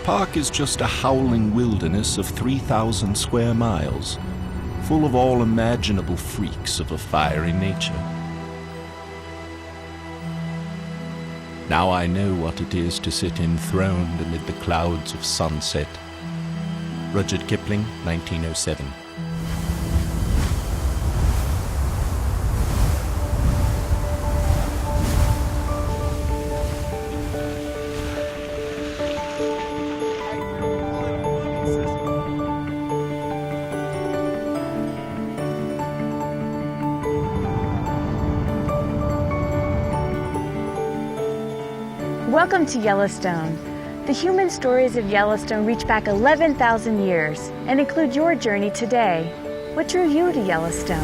park is just a howling wilderness of 3,000 square miles, full of all imaginable freaks of a fiery nature. Now I know what it is to sit enthroned amid the clouds of sunset. Rudyard Kipling, 1907. Welcome to Yellowstone. The human stories of Yellowstone reach back 11,000 years and include your journey today. What drew you to Yellowstone?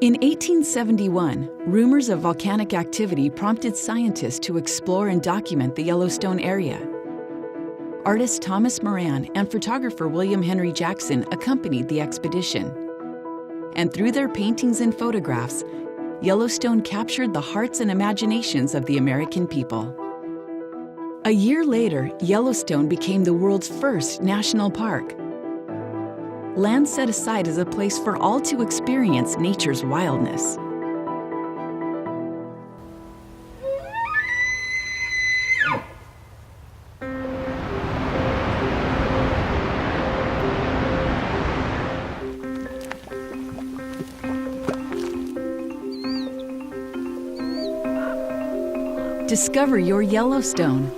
In 1871, rumors of volcanic activity prompted scientists to explore and document the Yellowstone area. Artist Thomas Moran and photographer William Henry Jackson accompanied the expedition. And through their paintings and photographs, Yellowstone captured the hearts and imaginations of the American people. A year later, Yellowstone became the world's first national park. Land set aside as a place for all to experience nature's wildness. Discover your Yellowstone.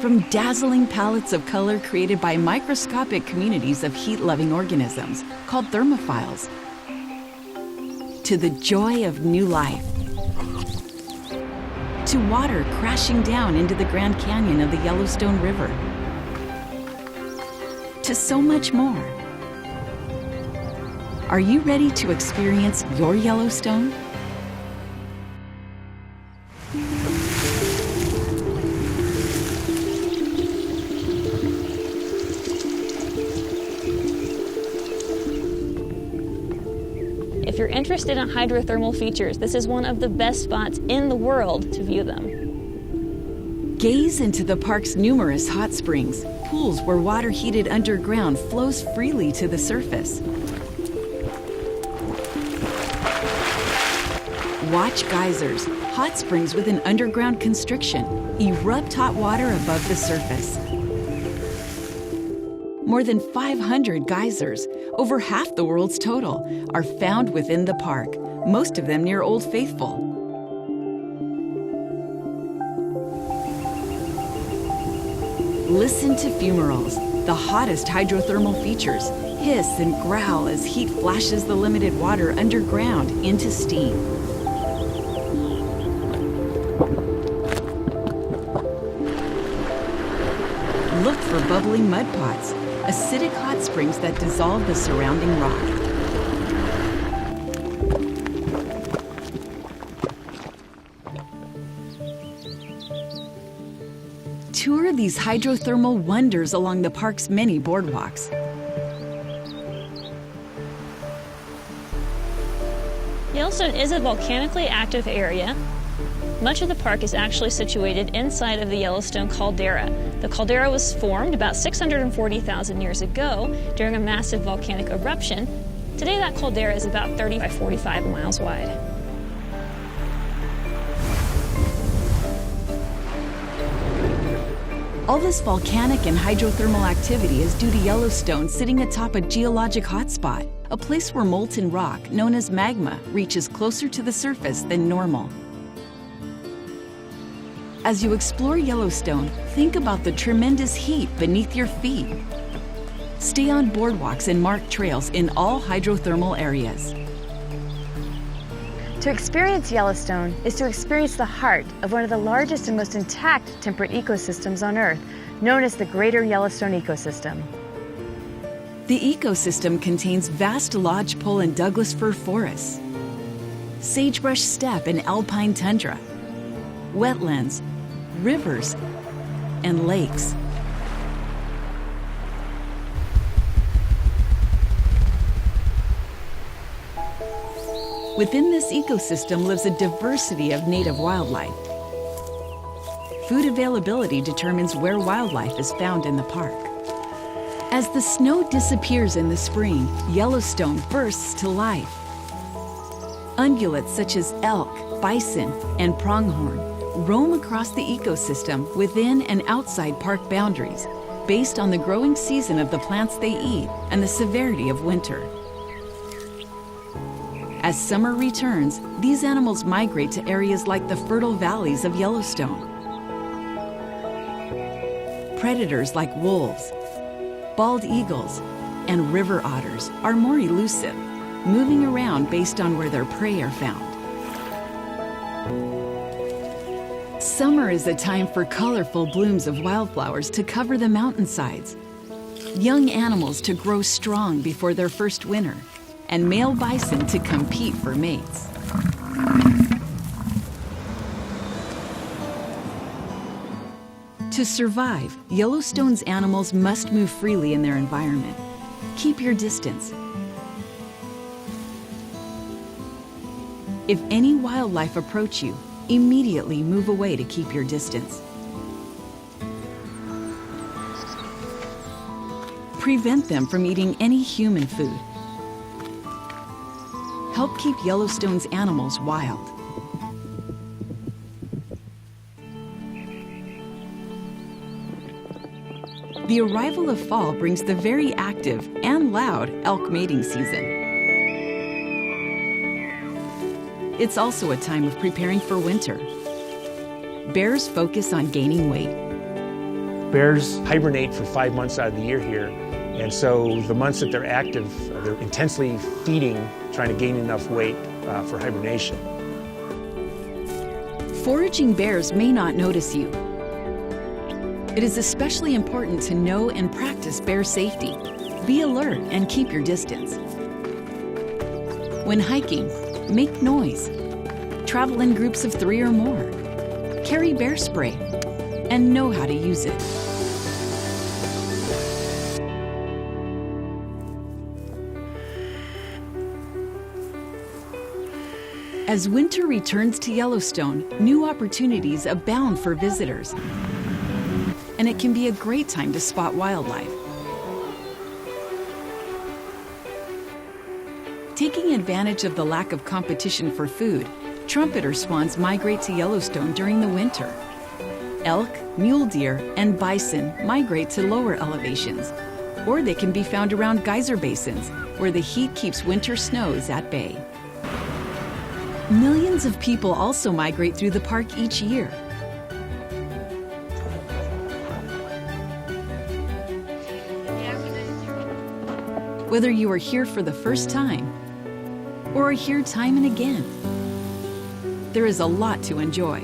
From dazzling palettes of color created by microscopic communities of heat-loving organisms called thermophiles, to the joy of new life, to water crashing down into the Grand Canyon of the Yellowstone River, to so much more. Are you ready to experience your Yellowstone? If you're interested in hydrothermal features, this is one of the best spots in the world to view them. Gaze into the park's numerous hot springs, pools where water heated underground flows freely to the surface. Watch geysers, hot springs with an underground constriction, erupt hot water above the surface. More than 500 geysers, over half the world's total, are found within the park, most of them near Old Faithful. Listen to fumaroles, the hottest hydrothermal features, hiss and growl as heat flashes the limited water underground into steam. Look for bubbling mud pots, acidic hot springs that dissolve the surrounding rock. Tour these hydrothermal wonders along the park's many boardwalks. Yellowstone is a volcanically active area. Much of the park is actually situated inside of the Yellowstone caldera. The caldera was formed about 640,000 years ago during a massive volcanic eruption. Today that caldera is about 30 by 45 miles wide. All this volcanic and hydrothermal activity is due to Yellowstone sitting atop a geologic hotspot, a place where molten rock, known as magma, reaches closer to the surface than normal. As you explore Yellowstone, think about the tremendous heat beneath your feet. Stay on boardwalks and marked trails in all hydrothermal areas. To experience Yellowstone is to experience the heart of one of the largest and most intact temperate ecosystems on Earth, known as the Greater Yellowstone Ecosystem. The ecosystem contains vast lodgepole and Douglas fir forests, sagebrush steppe and alpine tundra, wetlands, rivers, and lakes. Within this ecosystem lives a diversity of native wildlife. Food availability determines where wildlife is found in the park. As the snow disappears in the spring, Yellowstone bursts to life. Ungulates such as elk, bison, and pronghorn roam across the ecosystem within and outside park boundaries, based on the growing season of the plants they eat and the severity of winter. As summer returns, these animals migrate to areas like the fertile valleys of Yellowstone. Predators like wolves, bald eagles, and river otters are more elusive, moving around based on where their prey are found. Summer is a time for colorful blooms of wildflowers to cover the mountainsides, young animals to grow strong before their first winter, and male bison to compete for mates. To survive, Yellowstone's animals must move freely in their environment. Keep your distance. If any wildlife approach you, immediately move away to keep your distance. Prevent them from eating any human food. Help keep Yellowstone's animals wild. The arrival of fall brings the very active and loud elk mating season. It's also a time of preparing for winter. Bears focus on gaining weight. Bears hibernate for 5 months out of the year here, and so the months that they're active, they're intensely feeding, trying to gain enough weight for hibernation. Foraging bears may not notice you. It is especially important to know and practice bear safety. Be alert and keep your distance. When hiking, make noise. Travel in groups of 3 or more. Carry bear spray and know how to use it. As winter returns to Yellowstone, new opportunities abound for visitors. And it can be a great time to spot wildlife. Taking advantage of the lack of competition for food, trumpeter swans migrate to Yellowstone during the winter. Elk, mule deer, and bison migrate to lower elevations, or they can be found around geyser basins, where the heat keeps winter snows at bay. Millions of people also migrate through the park each year. Whether you are here for the first time or are here time and again, there is a lot to enjoy.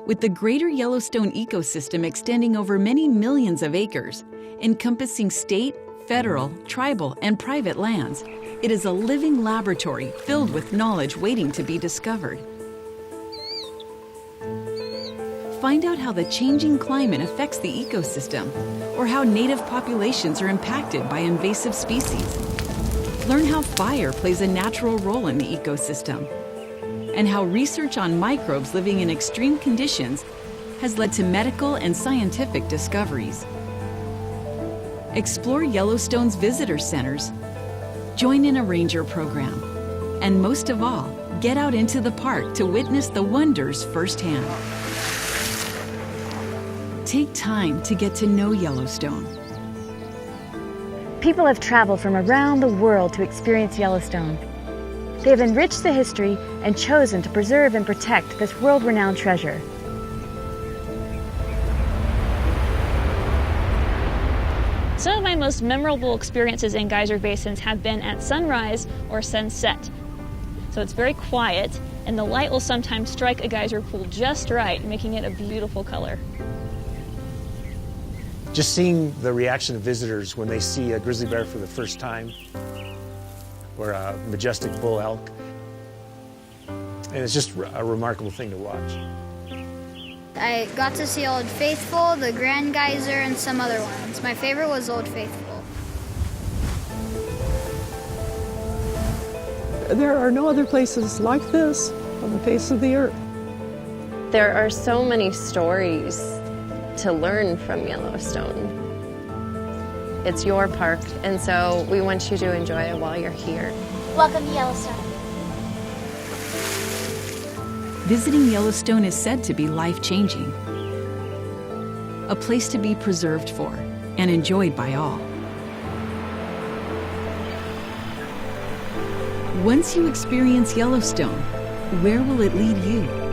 With the greater Yellowstone ecosystem extending over many millions of acres, encompassing state, federal, tribal, and private lands, it is a living laboratory filled with knowledge waiting to be discovered. Find out how the changing climate affects the ecosystem, or how native populations are impacted by invasive species. Learn how fire plays a natural role in the ecosystem, and how research on microbes living in extreme conditions has led to medical and scientific discoveries. Explore Yellowstone's visitor centers, join in a ranger program, and most of all, get out into the park to witness the wonders firsthand. Take time to get to know Yellowstone. People have traveled from around the world to experience Yellowstone. They have enriched the history and chosen to preserve and protect this world-renowned treasure. Some of my most memorable experiences in geyser basins have been at sunrise or sunset. So it's very quiet, and the light will sometimes strike a geyser pool just right, making it a beautiful color. Just seeing the reaction of visitors when they see a grizzly bear for the first time, or a majestic bull elk, and it's just a remarkable thing to watch. I got to see Old Faithful, the Grand Geyser, and some other ones. My favorite was Old Faithful. There are no other places like this on the face of the earth. There are so many stories to learn from Yellowstone. It's your park, and so we want you to enjoy it while you're here. Welcome to Yellowstone. Visiting Yellowstone is said to be life-changing. A place to be preserved for and enjoyed by all. Once you experience Yellowstone, where will it lead you?